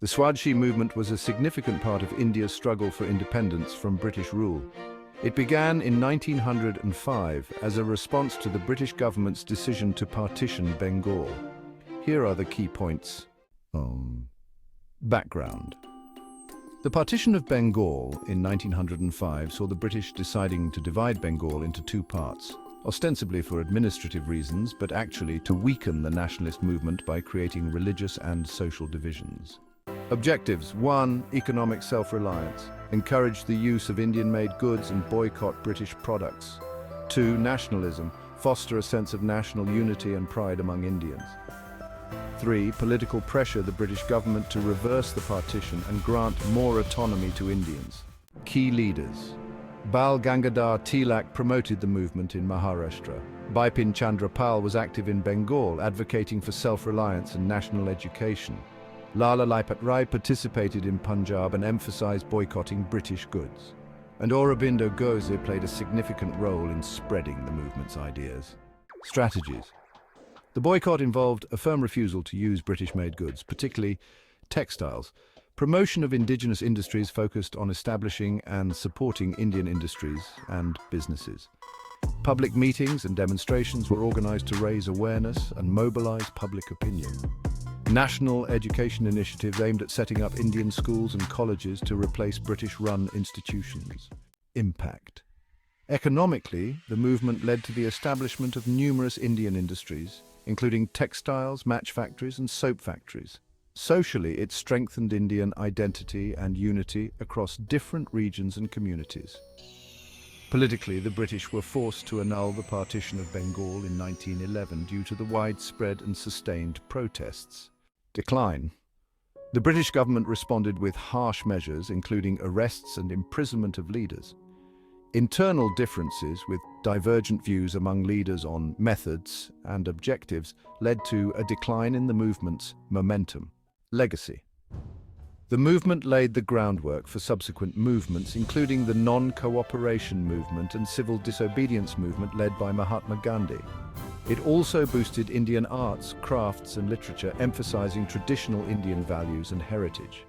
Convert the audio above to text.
The Swadeshi movement was a significant part of India's struggle for independence from British rule. It began in 1905 as a response to the British government's decision to partition Bengal. Here are the key points. Background. The partition of Bengal in 1905 saw the British deciding to divide Bengal into two parts, ostensibly for administrative reasons, but actually to weaken the nationalist movement by creating religious and social divisions. Objectives: 1. Economic self-reliance. Encourage the use of Indian-made goods and boycott British products. 2. Nationalism. Foster a sense of national unity and pride among Indians. 3. Political pressure the British government to reverse the partition and grant more autonomy to Indians. Key leaders. Bal Gangadhar Tilak promoted the movement in Maharashtra. Bipin Chandra Pal was active in Bengal, advocating for self-reliance and national education. Lala Lajpat Rai participated in Punjab and emphasized boycotting British goods. And Aurobindo Ghosh played a significant role in spreading the movement's ideas. Strategies. The boycott involved a firm refusal to use British-made goods, particularly textiles. Promotion of indigenous industries focused on establishing and supporting Indian industries and businesses. Public meetings and demonstrations were organized to raise awareness and mobilize public opinion. National education initiatives aimed at setting up Indian schools and colleges to replace British-run institutions. Impact. Economically, the movement led to the establishment of numerous Indian industries, including textiles, match factories, and soap factories. Socially, it strengthened Indian identity and unity across different regions and communities. Politically, the British were forced to annul the partition of Bengal in 1911 due to the widespread and sustained protests. Decline. The British government responded with harsh measures, including arrests and imprisonment of leaders. Internal differences, with divergent views among leaders on methods and objectives, led to a decline in the movement's momentum. Legacy. The movement laid the groundwork for subsequent movements, including the Non-Cooperation movement and Civil Disobedience movement led by Mahatma Gandhi. It also boosted Indian arts, crafts, and literature, emphasizing traditional Indian values and heritage.